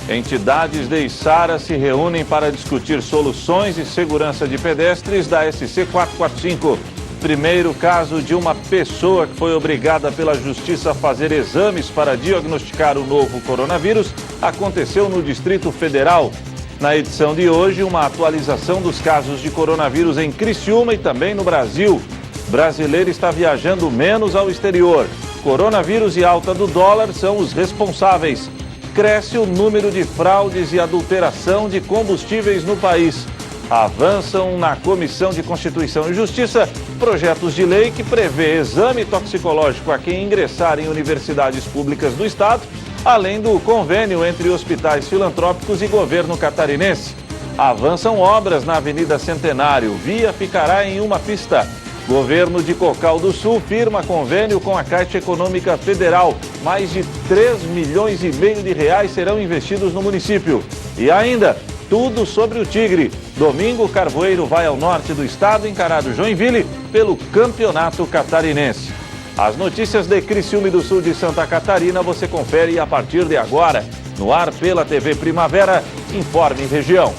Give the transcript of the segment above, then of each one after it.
Entidades de Içara se reúnem para discutir soluções e segurança de pedestres da SC 445. Primeiro caso de uma pessoa que foi obrigada pela Justiça a fazer exames para diagnosticar o novo coronavírus aconteceu no Distrito Federal. Na edição de hoje, uma atualização dos casos de coronavírus em Criciúma e também no Brasil. Brasileiro está viajando menos ao exterior. Coronavírus e alta do dólar são os responsáveis. Cresce o número de fraudes e adulteração de combustíveis no país. Avançam na Comissão de Constituição e Justiça projetos de lei que prevê exame toxicológico a quem ingressar em universidades públicas do estado, além do convênio entre hospitais filantrópicos e governo catarinense. Avançam obras na Avenida Centenário. Via ficará em uma pista. Governo de Cocal do Sul firma convênio com a Caixa Econômica Federal. Mais de 3,5 milhões de reais serão investidos no município. E ainda, tudo sobre o Tigre. Domingo, o Carvoeiro vai ao norte do estado encarar o Joinville pelo Campeonato Catarinense. As notícias de Criciúma e do sul de Santa Catarina você confere a partir de agora. No ar pela TV Primavera, Informe Região.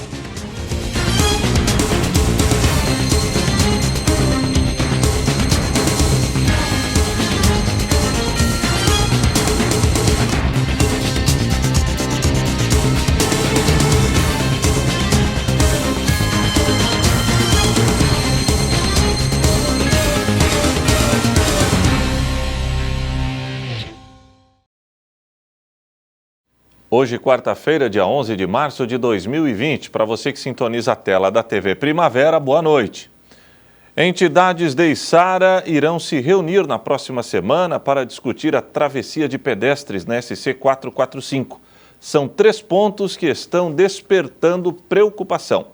Hoje, quarta-feira, dia 11 de março de 2020. Para você que sintoniza a tela da TV Primavera, boa noite. Entidades de Içara irão se reunir na próxima semana para discutir a travessia de pedestres na SC 445. São 3 pontos que estão despertando preocupação.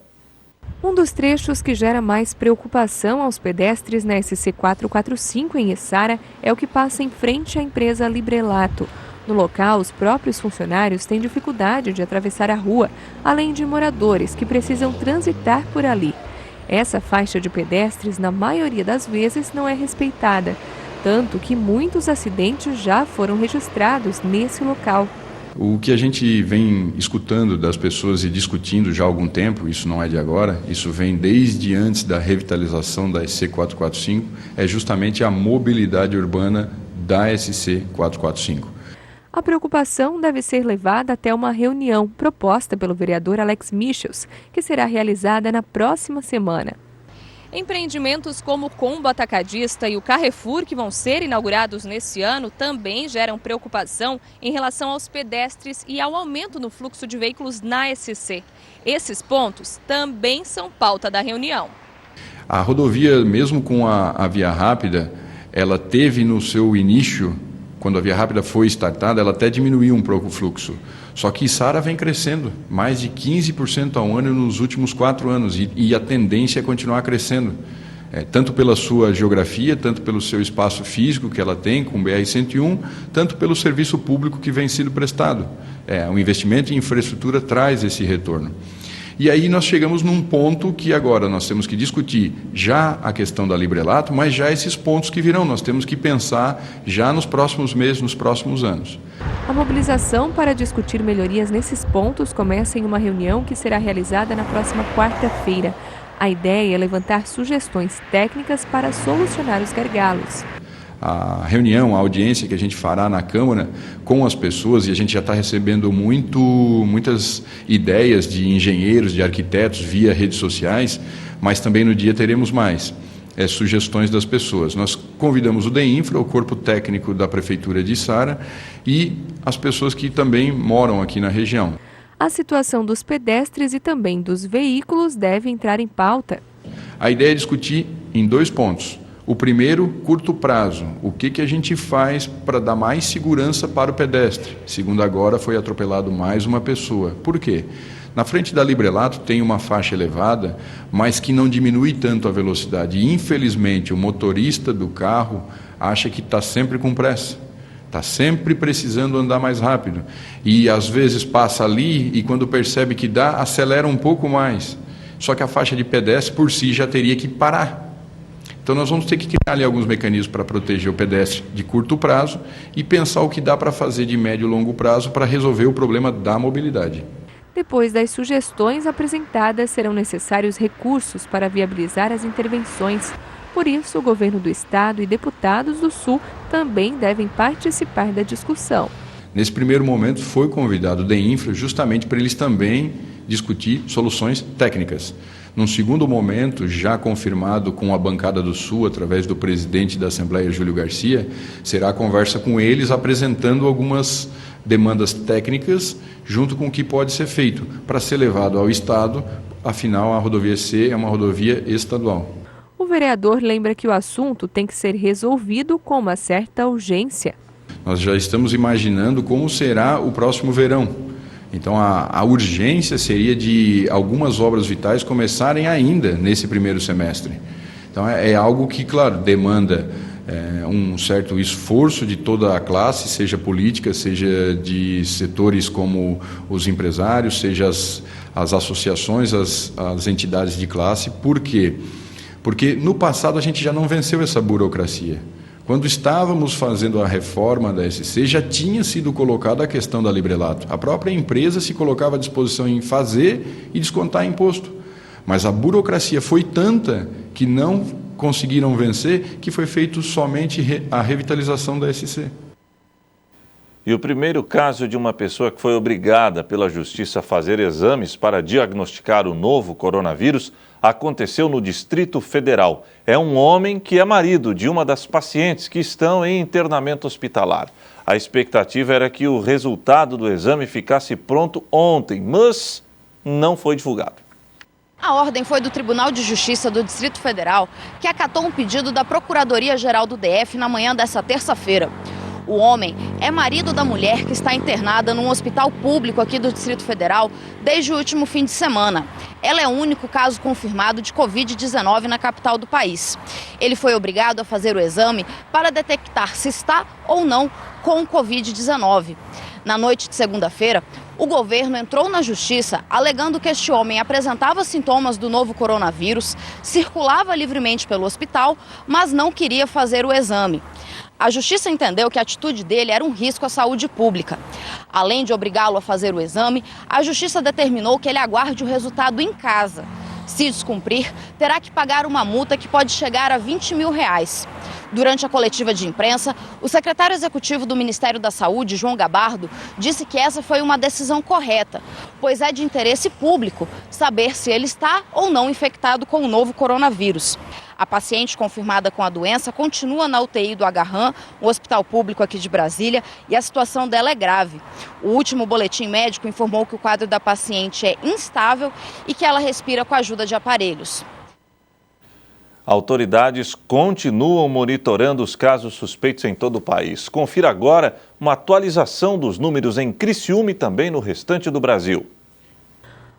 Um dos trechos que gera mais preocupação aos pedestres na SC 445 em Içara é o que passa em frente à empresa Librelato. No local, os próprios funcionários têm dificuldade de atravessar a rua, além de moradores que precisam transitar por ali. Essa faixa de pedestres, na maioria das vezes, não é respeitada, tanto que muitos acidentes já foram registrados nesse local. O que a gente vem escutando das pessoas e discutindo já há algum tempo, isso não é de agora, isso vem desde antes da revitalização da SC 445, é justamente a mobilidade urbana da SC 445. A preocupação deve ser levada até uma reunião proposta pelo vereador Alex Michels, que será realizada na próxima semana. Empreendimentos como o Combo Atacadista e o Carrefour, que vão ser inaugurados nesse ano, também geram preocupação em relação aos pedestres e ao aumento no fluxo de veículos na SC. Esses pontos também são pauta da reunião. A rodovia, mesmo com a Via Rápida, ela teve no seu início, quando a Via Rápida foi startada, ela até diminuiu um pouco o fluxo. Só que Içara vem crescendo, mais de 15% ao ano nos últimos 4 anos, e a tendência é continuar crescendo. Tanto pela sua geografia, tanto pelo seu espaço físico que ela tem, com o BR-101, tanto pelo serviço público que vem sendo prestado. O investimento em infraestrutura traz esse retorno. E aí nós chegamos num ponto que agora nós temos que discutir já a questão da Librelato, mas já esses pontos que virão, nós temos que pensar já nos próximos meses, nos próximos anos. A mobilização para discutir melhorias nesses pontos começa em uma reunião que será realizada na próxima quarta-feira. A ideia é levantar sugestões técnicas para solucionar os gargalos. A reunião, a audiência que a gente fará na Câmara com as pessoas, e a gente já está recebendo muitas ideias de engenheiros, de arquitetos via redes sociais, mas também no dia teremos mais sugestões das pessoas. Nós convidamos o DEINFRA, o corpo técnico da Prefeitura de Içara, e as pessoas que também moram aqui na região. A situação dos pedestres e também dos veículos deve entrar em pauta. A ideia é discutir em 2 pontos. O primeiro, curto prazo. O que a gente faz para dar mais segurança para o pedestre? Segundo, agora foi atropelado mais uma pessoa. Por quê? Na frente da Librelato tem uma faixa elevada, mas que não diminui tanto a velocidade. E, infelizmente, o motorista do carro acha que está sempre com pressa. Está sempre precisando andar mais rápido. E, às vezes, passa ali e, quando percebe que dá, acelera um pouco mais. Só que a faixa de pedestre, por si, já teria que parar. Então nós vamos ter que criar ali alguns mecanismos para proteger o pedestre de curto prazo e pensar o que dá para fazer de médio e longo prazo para resolver o problema da mobilidade. Depois das sugestões apresentadas, serão necessários recursos para viabilizar as intervenções. Por isso, o governo do estado e deputados do Sul também devem participar da discussão. Nesse primeiro momento foi convidado o DEINFRA justamente para eles também discutir soluções técnicas. Num segundo momento, já confirmado com a bancada do Sul, através do presidente da Assembleia, Júlio Garcia, será a conversa com eles apresentando algumas demandas técnicas junto com o que pode ser feito para ser levado ao Estado, afinal a rodovia C é uma rodovia estadual. O vereador lembra que o assunto tem que ser resolvido com uma certa urgência. Nós já estamos imaginando como será o próximo verão. Então, a urgência seria de algumas obras vitais começarem ainda nesse primeiro semestre. Então, é algo que, claro, demanda um certo esforço de toda a classe, seja política, seja de setores como os empresários, seja as associações, as entidades de classe. Por quê? Porque no passado a gente já não venceu essa burocracia. Quando estávamos fazendo a reforma da SC, já tinha sido colocada a questão da librelato. A própria empresa se colocava à disposição em fazer e descontar imposto. Mas a burocracia foi tanta que não conseguiram vencer, que foi feito somente a revitalização da SC. E o primeiro caso de uma pessoa que foi obrigada pela Justiça a fazer exames para diagnosticar o novo coronavírus aconteceu no Distrito Federal. É um homem que é marido de uma das pacientes que estão em internamento hospitalar. A expectativa era que o resultado do exame ficasse pronto ontem, mas não foi divulgado. A ordem foi do Tribunal de Justiça do Distrito Federal, que acatou um pedido da Procuradoria-Geral do DF na manhã dessa terça-feira. O homem é marido da mulher que está internada num hospital público aqui do Distrito Federal desde o último fim de semana. Ela é o único caso confirmado de Covid-19 na capital do país. Ele foi obrigado a fazer o exame para detectar se está ou não com Covid-19. Na noite de segunda-feira, o governo entrou na justiça alegando que este homem apresentava sintomas do novo coronavírus, circulava livremente pelo hospital, mas não queria fazer o exame. A justiça entendeu que a atitude dele era um risco à saúde pública. Além de obrigá-lo a fazer o exame, a justiça determinou que ele aguarde o resultado em casa. Se descumprir, terá que pagar uma multa que pode chegar a R$20 mil. Durante a coletiva de imprensa, o secretário executivo do Ministério da Saúde, João Gabardo, disse que essa foi uma decisão correta, pois é de interesse público saber se ele está ou não infectado com o novo coronavírus. A paciente confirmada com a doença continua na UTI do Agarram, um hospital público aqui de Brasília, e a situação dela é grave. O último boletim médico informou que o quadro da paciente é instável e que ela respira com a ajuda de aparelhos. Autoridades continuam monitorando os casos suspeitos em todo o país. Confira agora uma atualização dos números em Criciúma e também no restante do Brasil.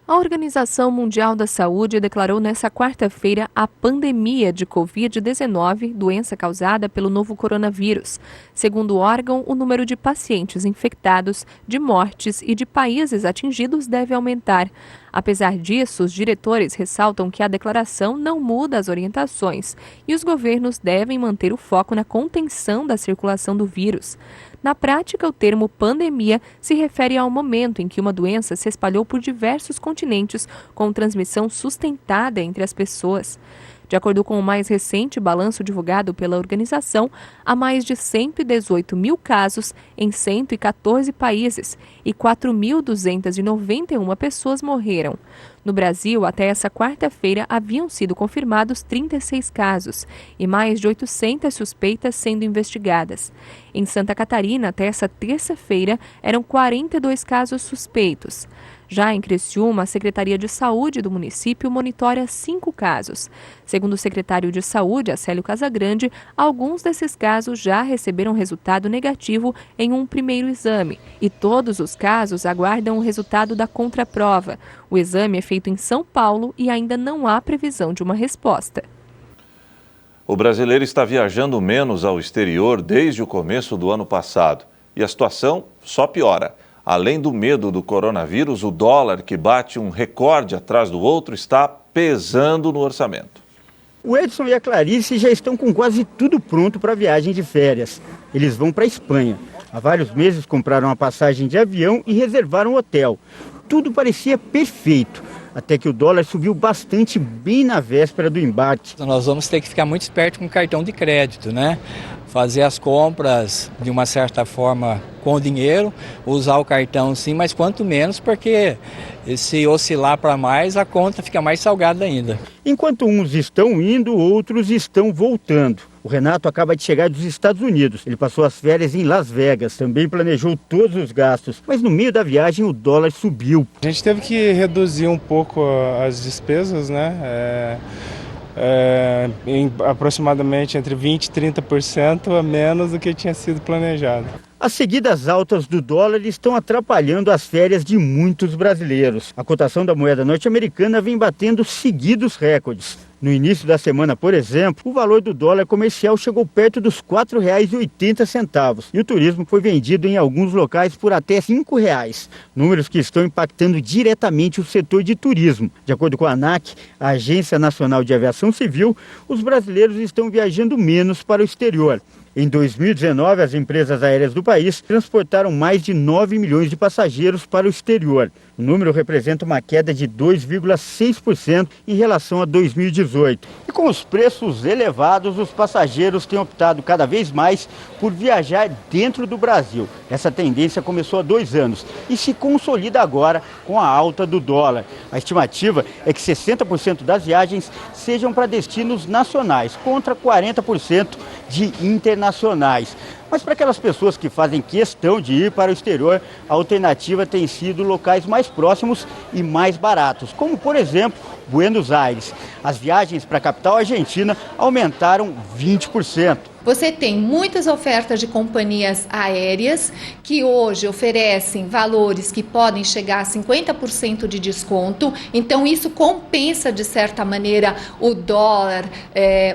A Organização Mundial da Saúde declarou nesta quarta-feira a pandemia de Covid-19, doença causada pelo novo coronavírus. Segundo o órgão, o número de pacientes infectados, de mortes e de países atingidos deve aumentar. Apesar disso, os diretores ressaltam que a declaração não muda as orientações e os governos devem manter o foco na contenção da circulação do vírus. Na prática, o termo pandemia se refere ao momento em que uma doença se espalhou por diversos continentes com transmissão sustentada entre as pessoas. De acordo com o mais recente balanço divulgado pela organização, há mais de 118 mil casos em 114 países e 4.291 pessoas morreram. No Brasil, até essa quarta-feira, haviam sido confirmados 36 casos e mais de 800 suspeitas sendo investigadas. Em Santa Catarina, até essa terça-feira, eram 42 casos suspeitos. Já em Criciúma, a Secretaria de Saúde do município monitora 5 casos. Segundo o secretário de Saúde, Acélio Casagrande, alguns desses casos já receberam resultado negativo em um primeiro exame e todos os casos aguardam o resultado da contraprova. O exame é feito em São Paulo e ainda não há previsão de uma resposta. O brasileiro está viajando menos ao exterior desde o começo do ano passado e a situação só piora. Além do medo do coronavírus, o dólar, que bate um recorde atrás do outro, está pesando no orçamento. O Edson e a Clarice já estão com quase tudo pronto para a viagem de férias. Eles vão para a Espanha. Há vários meses compraram a passagem de avião e reservaram hotel. Tudo parecia perfeito, até que o dólar subiu bastante bem na véspera do embarque. Nós vamos ter que ficar muito esperto com o cartão de crédito, né? Fazer as compras de uma certa forma com o dinheiro, usar o cartão sim, mas quanto menos, porque se oscilar para mais, a conta fica mais salgada ainda. Enquanto uns estão indo, outros estão voltando. O Renato acaba de chegar dos Estados Unidos. Ele passou as férias em Las Vegas, também planejou todos os gastos, mas no meio da viagem o dólar subiu. A gente teve que reduzir um pouco as despesas, né? Em aproximadamente entre 20% e 30% a menos do que tinha sido planejado. As seguidas altas do dólar estão atrapalhando as férias de muitos brasileiros. A cotação da moeda norte-americana vem batendo seguidos recordes. No início da semana, por exemplo, o valor do dólar comercial chegou perto dos R$ 4,80 e o turismo foi vendido em alguns locais por até R$ 5,00. Números que estão impactando diretamente o setor de turismo. De acordo com a ANAC, a Agência Nacional de Aviação Civil, os brasileiros estão viajando menos para o exterior. Em 2019, as empresas aéreas do país transportaram mais de 9 milhões de passageiros para o exterior. O número representa uma queda de 2,6% em relação a 2018. E com os preços elevados, os passageiros têm optado cada vez mais por viajar dentro do Brasil. Essa tendência começou há 2 anos e se consolida agora com a alta do dólar. A estimativa é que 60% das viagens sejam para destinos nacionais, contra 40% de internacionais. Mas para aquelas pessoas que fazem questão de ir para o exterior, a alternativa tem sido locais mais próximos e mais baratos, como por exemplo, Buenos Aires. As viagens para a capital argentina aumentaram 20%. Você tem muitas ofertas de companhias aéreas que hoje oferecem valores que podem chegar a 50% de desconto, então isso compensa de certa maneira o dólar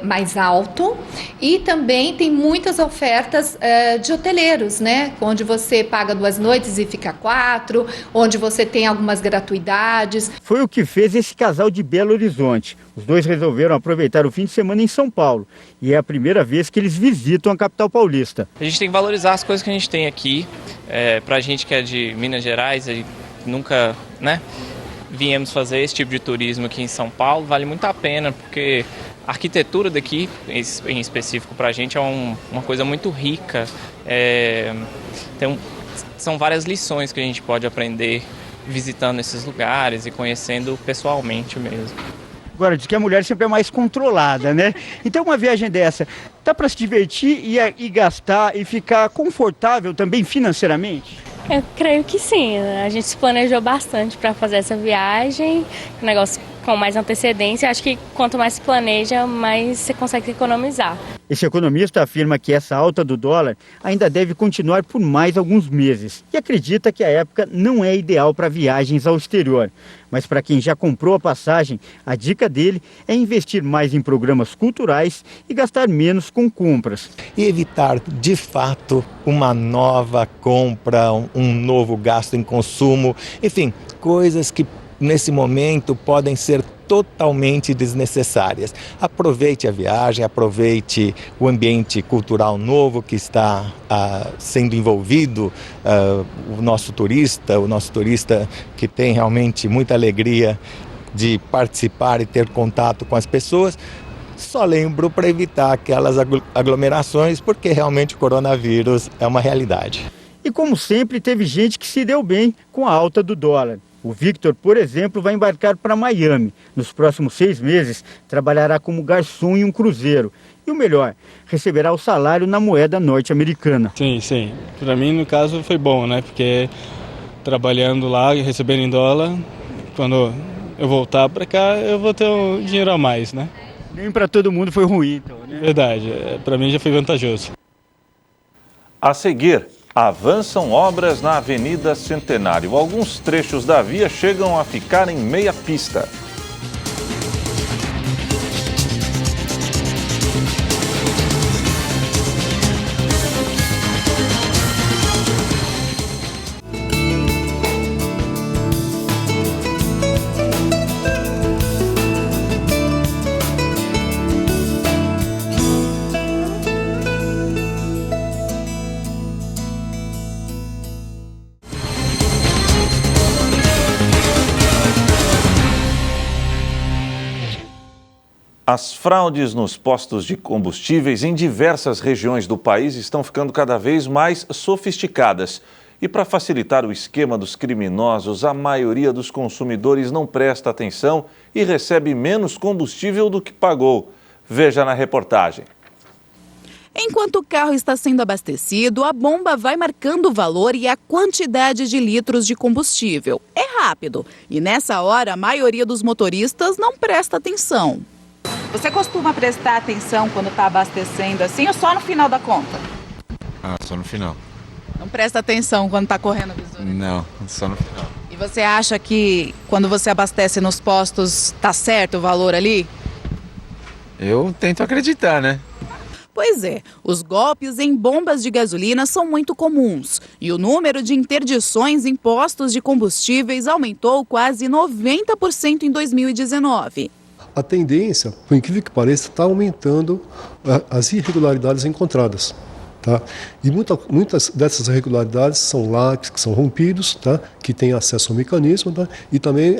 mais alto. E também tem muitas ofertas de hoteleiros, né? Onde você paga 2 noites e fica 4, onde você tem algumas gratuidades. Foi o que fez esse casal de Belo Horizonte. Os dois resolveram aproveitar o fim de semana em São Paulo e é a primeira vez que eles visitam a capital paulista. A gente tem que valorizar as coisas que a gente tem aqui. Pra gente que é de Minas Gerais, nunca, né, viemos fazer esse tipo de turismo aqui em São Paulo, vale muito a pena, porque a arquitetura daqui, em específico pra gente, é uma coisa muito rica. São várias lições que a gente pode aprender visitando esses lugares e conhecendo pessoalmente mesmo. Agora, diz que a mulher sempre é mais controlada, né? Então uma viagem dessa, dá para se divertir e gastar e ficar confortável também financeiramente? Eu creio que sim, a gente se planejou bastante para fazer essa viagem, um negócio com mais antecedência. Acho que quanto mais se planeja, mais você consegue economizar. Esse economista afirma que essa alta do dólar ainda deve continuar por mais alguns meses e acredita que a época não é ideal para viagens ao exterior. Mas para quem já comprou a passagem, a dica dele é investir mais em programas culturais e gastar menos com compras. E evitar, de fato, uma nova compra, um novo gasto em consumo, enfim, coisas que nesse momento podem ser totalmente desnecessárias. Aproveite a viagem, aproveite o ambiente cultural novo que está sendo envolvido, o nosso turista que tem realmente muita alegria de participar e ter contato com as pessoas. Só lembro para evitar aquelas aglomerações, porque realmente o coronavírus é uma realidade. E como sempre, teve gente que se deu bem com a alta do dólar. O Victor, por exemplo, vai embarcar para Miami. Nos próximos 6 meses, trabalhará como garçom em um cruzeiro. E o melhor, receberá o salário na moeda norte-americana. Sim. Para mim, no caso, foi bom, né? Porque trabalhando lá e recebendo em dólar, quando eu voltar para cá, eu vou ter um dinheiro a mais, né? Nem para todo mundo foi ruim, então, né? Verdade, para mim já foi vantajoso. A seguir, avançam obras na Avenida Centenário. Alguns trechos da via chegam a ficar em meia pista. As fraudes nos postos de combustíveis em diversas regiões do país estão ficando cada vez mais sofisticadas. E para facilitar o esquema dos criminosos, a maioria dos consumidores não presta atenção e recebe menos combustível do que pagou. Veja na reportagem. Enquanto o carro está sendo abastecido, a bomba vai marcando o valor e a quantidade de litros de combustível. É rápido e nessa hora a maioria dos motoristas não presta atenção. Você costuma prestar atenção quando está abastecendo assim ou só no final da conta? Só no final. Não presta atenção quando está correndo o visor? Não, só no final. E você acha que quando você abastece nos postos está certo o valor ali? Eu tento acreditar, né? Pois é, os golpes em bombas de gasolina são muito comuns e o número de interdições em postos de combustíveis aumentou quase 90% em 2019. A tendência, por incrível que pareça, está aumentando as irregularidades encontradas. Tá? E muitas dessas irregularidades são lápis que são rompidos, tá? Que têm acesso ao mecanismo, tá? E também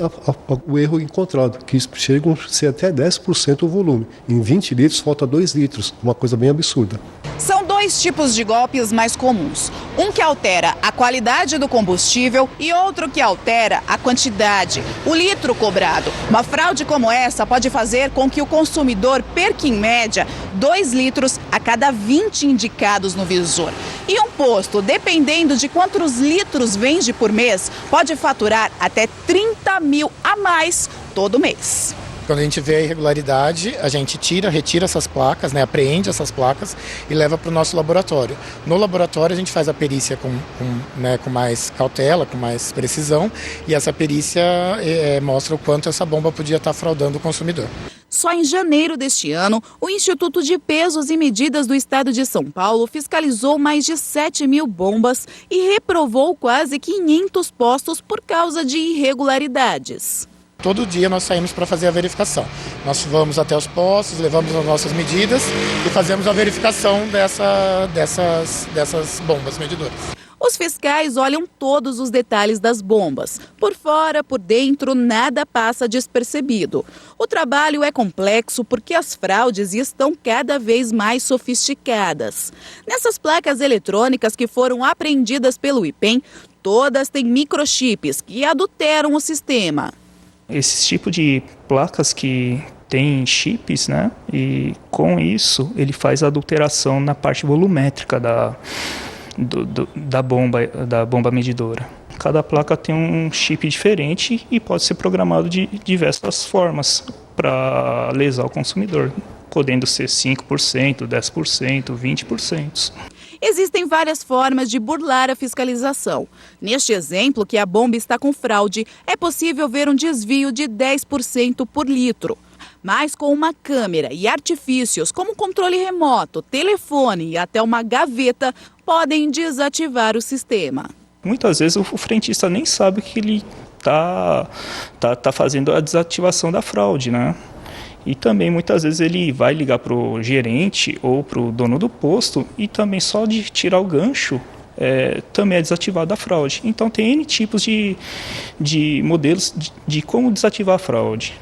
o erro encontrado, que chegam a ser até 10% o volume. Em 20 litros falta 2 litros, uma coisa bem absurda. São dois tipos de golpes mais comuns. Um que altera a qualidade do combustível e outro que altera a quantidade, o litro cobrado. Uma fraude como essa pode fazer com que o consumidor perca, em média, 2 litros a cada 20 indicados no visor. E um posto, dependendo de quantos litros vende por mês, pode faturar até 30 mil a mais todo mês. Quando a gente vê a irregularidade, a gente retira essas placas, né, apreende essas placas e leva para o nosso laboratório. No laboratório a gente faz a perícia com mais cautela, com mais precisão, e essa perícia mostra o quanto essa bomba podia estar fraudando o consumidor. Só em janeiro deste ano, o Instituto de Pesos e Medidas do Estado de São Paulo fiscalizou mais de 7 mil bombas e reprovou quase 500 postos por causa de irregularidades. Todo dia nós saímos para fazer a verificação. Nós vamos até os postos, levamos as nossas medidas e fazemos a verificação dessas bombas medidoras. Os fiscais olham todos os detalhes das bombas. Por fora, por dentro, nada passa despercebido. O trabalho é complexo porque as fraudes estão cada vez mais sofisticadas. Nessas placas eletrônicas que foram apreendidas pelo IPEM, todas têm microchips que adulteram o sistema. Esse tipo de placas que tem chips, né? E com isso ele faz a adulteração na parte volumétrica da bomba medidora. Cada placa tem um chip diferente e pode ser programado de diversas formas para lesar o consumidor, podendo ser 5%, 10%, 20%. Existem várias formas de burlar a fiscalização. Neste exemplo, que a bomba está com fraude, é possível ver um desvio de 10% por litro. Mas com uma câmera e artifícios como controle remoto, telefone e até uma gaveta, podem desativar o sistema. Muitas vezes o frentista nem sabe que ele tá fazendo a desativação da fraude, né? E também muitas vezes ele vai ligar para o gerente ou para o dono do posto e também só de tirar o gancho também é desativada a fraude. Então tem N tipos de modelos de como desativar a fraude.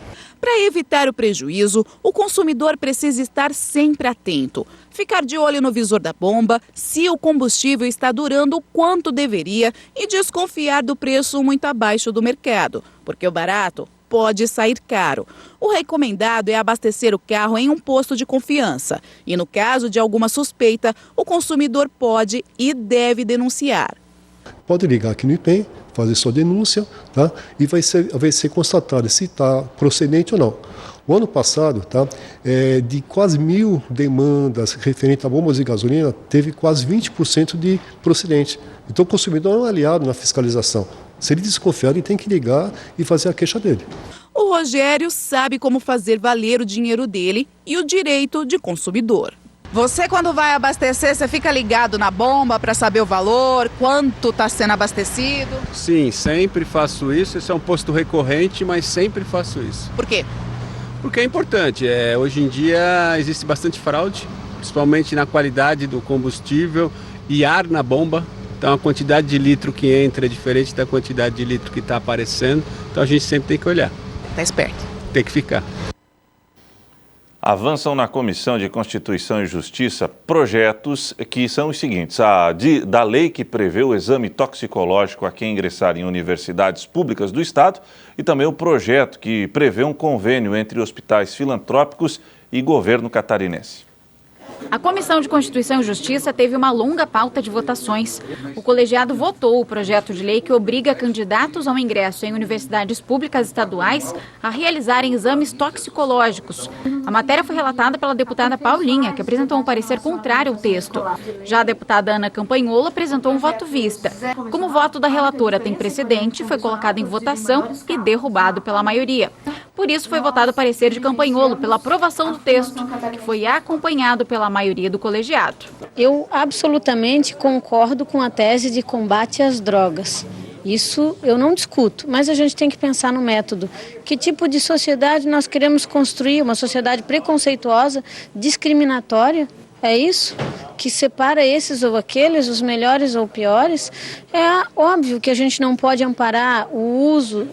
Para evitar o prejuízo, o consumidor precisa estar sempre atento. Ficar de olho no visor da bomba, se o combustível está durando o quanto deveria e desconfiar do preço muito abaixo do mercado, porque o barato pode sair caro. O recomendado é abastecer o carro em um posto de confiança. E no caso de alguma suspeita, o consumidor pode e deve denunciar. Pode ligar aqui no IPEM, fazer sua denúncia, tá? E vai ser constatado se está procedente ou não. O ano passado, tá, de quase 1.000 demandas referentes a bombas de gasolina, teve quase 20% de procedente. Então o consumidor é um aliado na fiscalização. Se ele desconfiar, ele tem que ligar e fazer a queixa dele. O Rogério sabe como fazer valer o dinheiro dele e o direito de consumidor. Você, quando vai abastecer, você fica ligado na bomba para saber o valor, quanto está sendo abastecido? Sim, sempre faço isso. Esse é um posto recorrente, mas sempre faço isso. Por quê? Porque é importante. Hoje em dia existe bastante fraude, principalmente na qualidade do combustível e ar na bomba. Então a quantidade de litro que entra é diferente da quantidade de litro que está aparecendo. Então a gente sempre tem que olhar. Tá esperto. Tem que ficar. Avançam na Comissão de Constituição e Justiça projetos que são os seguintes: da lei que prevê o exame toxicológico a quem ingressar em universidades públicas do Estado e também o projeto que prevê um convênio entre hospitais filantrópicos e governo catarinense. A Comissão de Constituição e Justiça teve uma longa pauta de votações. O colegiado votou o projeto de lei que obriga candidatos ao ingresso em universidades públicas estaduais a realizarem exames toxicológicos. A matéria foi relatada pela deputada Paulinha, que apresentou um parecer contrário ao texto. Já a deputada Ana Campagnolo apresentou um voto vista. Como o voto da relatora tem precedente, foi colocado em votação e derrubado pela maioria. Por isso, foi votado o parecer de Campagnolo pela aprovação do texto, que foi acompanhado pela maioria do colegiado. Eu absolutamente concordo com a tese de combate às drogas. Isso eu não discuto, mas a gente tem que pensar no método. Que tipo de sociedade nós queremos construir? Uma sociedade preconceituosa, discriminatória? É isso? Que separa esses ou aqueles, os melhores ou piores? É óbvio que a gente não pode amparar o uso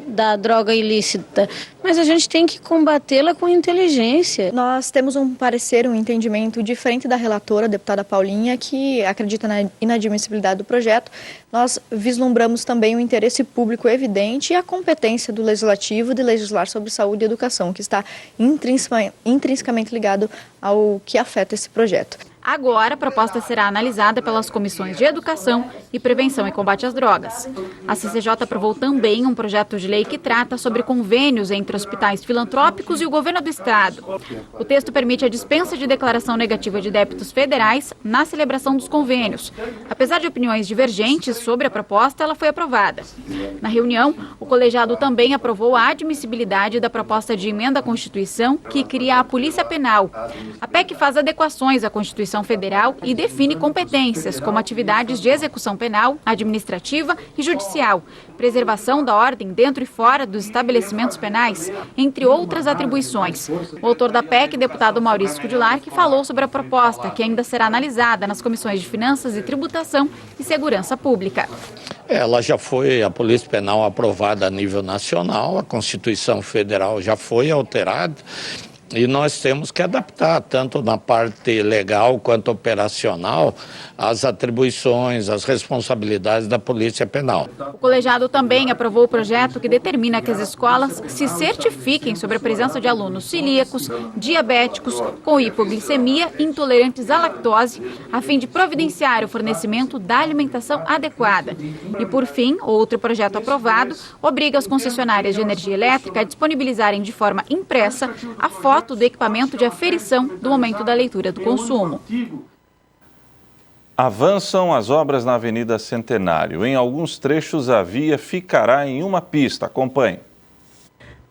da droga ilícita, mas a gente tem que combatê-la com inteligência. Nós temos um parecer, um entendimento diferente da relatora, a deputada Paulinha, que acredita na inadmissibilidade do projeto. Nós vislumbramos também o interesse público evidente e a competência do Legislativo de legislar sobre saúde e educação, que está intrinsecamente ligado ao que afeta esse projeto. Agora, a proposta será analisada pelas comissões de Educação e Prevenção e Combate às Drogas. A CCJ aprovou também um projeto de lei que trata sobre convênios entre hospitais filantrópicos e o governo do Estado. O texto permite a dispensa de declaração negativa de débitos federais na celebração dos convênios. Apesar de opiniões divergentes sobre a proposta, ela foi aprovada. Na reunião, o colegiado também aprovou a admissibilidade da proposta de emenda à Constituição que cria a Polícia Penal. A PEC faz adequações à Constituição Federal e define competências, como atividades de execução penal, administrativa e judicial, preservação da ordem dentro e fora dos estabelecimentos penais, entre outras atribuições. O autor da PEC, deputado Maurício Kudilar, que falou sobre a proposta, que ainda será analisada nas comissões de Finanças e Tributação e Segurança Pública. Ela já foi, a Polícia Penal aprovada a nível nacional, a Constituição Federal já foi alterada. E nós temos que adaptar, tanto na parte legal quanto operacional, as atribuições, as responsabilidades da Polícia Penal. O colegiado também aprovou o projeto que determina que as escolas se certifiquem sobre a presença de alunos celíacos, diabéticos, com hipoglicemia e intolerantes à lactose, a fim de providenciar o fornecimento da alimentação adequada. E, por fim, outro projeto aprovado obriga as concessionárias de energia elétrica a disponibilizarem de forma impressa a foto do equipamento de aferição do momento da leitura do consumo. Avançam as obras na Avenida Centenário. Em alguns trechos, a via ficará em uma pista. Acompanhe.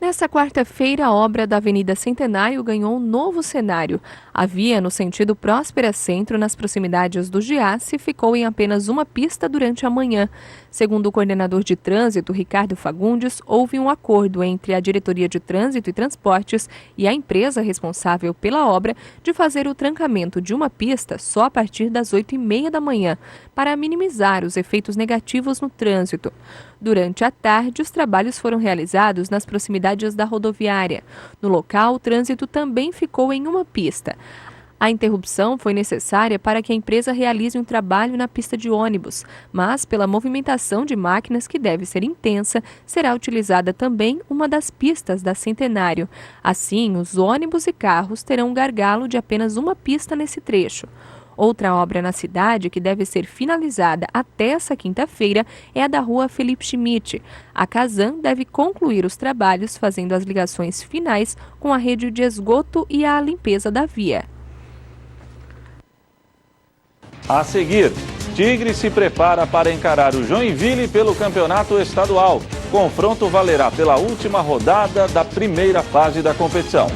Nessa quarta-feira, a obra da Avenida Centenário ganhou um novo cenário. A via, no sentido Próspera Centro, nas proximidades do Giasse, ficou em apenas uma pista durante a manhã. Segundo o coordenador de trânsito, Ricardo Fagundes, houve um acordo entre a Diretoria de Trânsito e Transportes e a empresa responsável pela obra de fazer o trancamento de uma pista só a partir das 8h30 da manhã, para minimizar os efeitos negativos no trânsito. Durante a tarde, os trabalhos foram realizados nas proximidades da rodoviária. No local, o trânsito também ficou em uma pista. A interrupção foi necessária para que a empresa realize um trabalho na pista de ônibus, mas pela movimentação de máquinas que deve ser intensa, será utilizada também uma das pistas da Centenário. Assim, os ônibus e carros terão um gargalo de apenas uma pista nesse trecho. Outra obra na cidade que deve ser finalizada até essa quinta-feira é a da rua Felipe Schmidt. A Casan deve concluir os trabalhos fazendo as ligações finais com a rede de esgoto e a limpeza da via. A seguir, Tigre se prepara para encarar o Joinville pelo campeonato estadual. Confronto valerá pela última rodada da primeira fase da competição.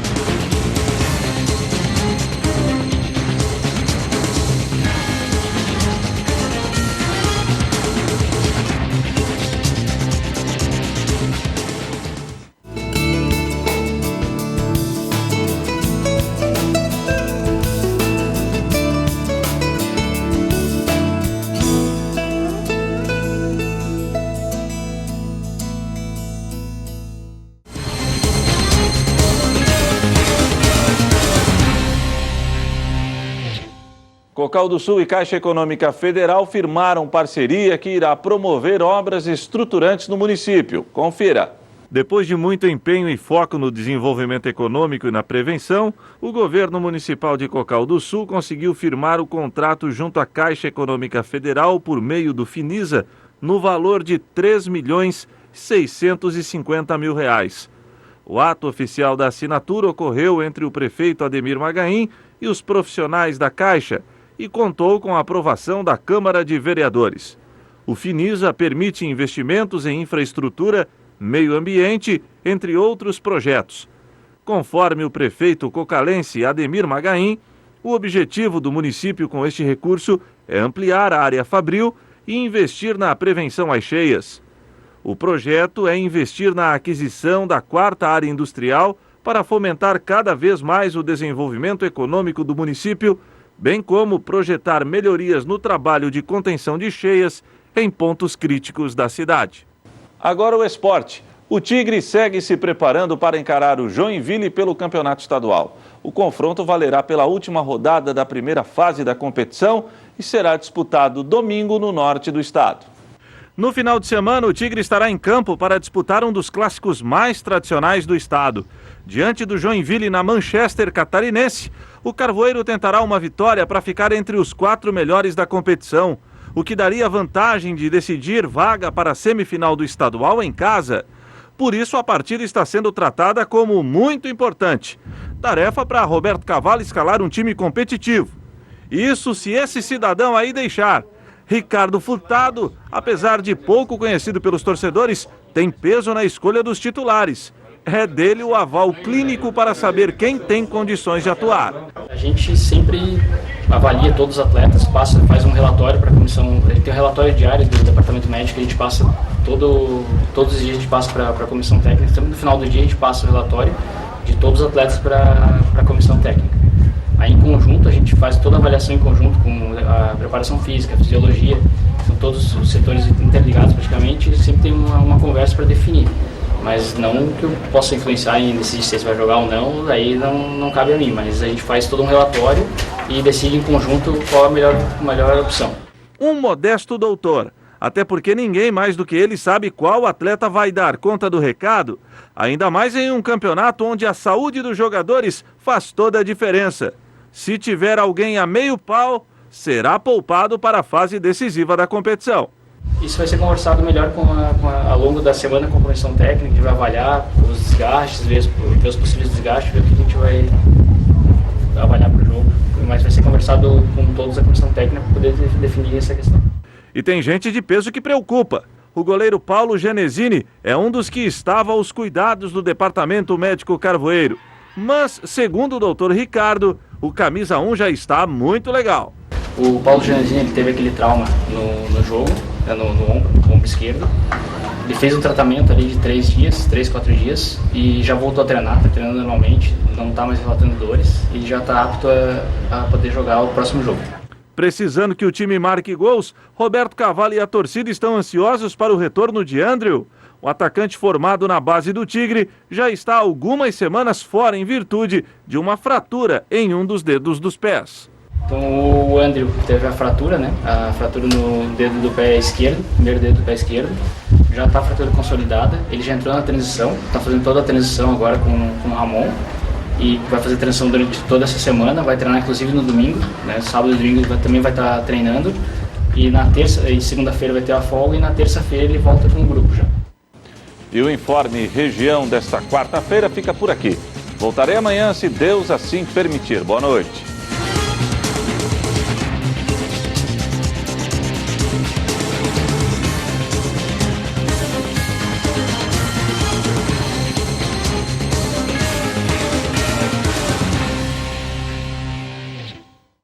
Cocal do Sul e Caixa Econômica Federal firmaram parceria que irá promover obras estruturantes no município. Confira. Depois de muito empenho e foco no desenvolvimento econômico e na prevenção, o governo municipal de Cocal do Sul conseguiu firmar o contrato junto à Caixa Econômica Federal por meio do Finisa no valor de R$ 3.650.000. O ato oficial da assinatura ocorreu entre o prefeito Ademir Magaim e os profissionais da Caixa e contou com a aprovação da Câmara de Vereadores. O Finisa permite investimentos em infraestrutura, meio ambiente, entre outros projetos. Conforme o prefeito cocalense Ademir Magaim, o objetivo do município com este recurso é ampliar a área fabril e investir na prevenção às cheias. O projeto é investir na aquisição da 4ª área industrial para fomentar cada vez mais o desenvolvimento econômico do município, bem como projetar melhorias no trabalho de contenção de cheias em pontos críticos da cidade. Agora o esporte. O Tigre segue se preparando para encarar o Joinville pelo Campeonato Estadual. O confronto valerá pela última rodada da primeira fase da competição e será disputado domingo no norte do estado. No final de semana, o Tigre estará em campo para disputar um dos clássicos mais tradicionais do estado. Diante do Joinville na Manchester catarinense, o Carvoeiro tentará uma vitória para ficar entre os 4 melhores da competição, o que daria vantagem de decidir vaga para a semifinal do estadual em casa. Por isso, a partida está sendo tratada como muito importante. Tarefa para Roberto Cavalo escalar um time competitivo. Isso se esse cidadão aí deixar. Ricardo Furtado, apesar de pouco conhecido pelos torcedores, tem peso na escolha dos titulares. É dele o aval clínico para saber quem tem condições de atuar. A gente sempre avalia todos os atletas, faz um relatório para a comissão, a gente tem um relatório diário do departamento médico que a gente passa todos os dias, a gente passa para a comissão técnica, sempre no final do dia a gente passa o relatório de todos os atletas para a comissão técnica. Aí em conjunto a gente faz toda a avaliação em conjunto com a preparação física, a fisiologia, são todos os setores interligados praticamente, e sempre tem uma conversa para definir. Mas não que eu possa influenciar em decidir se vai jogar ou não, daí não cabe a mim, mas a gente faz todo um relatório e decide em conjunto qual a melhor opção. Um modesto doutor, até porque ninguém mais do que ele sabe qual atleta vai dar conta do recado, ainda mais em um campeonato onde a saúde dos jogadores faz toda a diferença. Se tiver alguém a meio pau, será poupado para a fase decisiva da competição. Isso vai ser conversado melhor ao longo da semana com a comissão técnica, a gente vai avaliar os desgastes, ver os possíveis desgastes, ver o que a gente vai avaliar para o jogo. Mas vai ser conversado com todos a comissão técnica para poder definir essa questão. E tem gente de peso que preocupa. O goleiro Paulo Genesini é um dos que estava aos cuidados do departamento médico Carvoeiro. Mas, segundo o doutor Ricardo, o camisa 1 já está muito legal. O Paulo Genesini ele teve aquele trauma no jogo, no ombro esquerdo. Ele fez um tratamento ali de 3, 4 dias e já voltou a treinar, está treinando normalmente, não está mais relatando dores e já está apto a poder jogar o próximo jogo. Precisando que o time marque gols, Roberto Cavalo e a torcida estão ansiosos para o retorno de Andrew. O atacante formado na base do Tigre já está há algumas semanas fora em virtude de uma fratura em um dos dedos dos pés. Então o Andrew teve a fratura, né? A fratura no dedo do pé esquerdo, primeiro dedo do pé esquerdo. Já está a fratura consolidada, ele já entrou na transição, está fazendo toda a transição agora com o Ramon. E vai fazer transição durante toda essa semana, vai treinar inclusive no domingo, né? Sábado e domingo também vai estar treinando. E na terça e segunda-feira vai ter a folga e na terça-feira ele volta com o grupo já. E o Informe Região desta quarta-feira fica por aqui. Voltarei amanhã, se Deus assim permitir. Boa noite.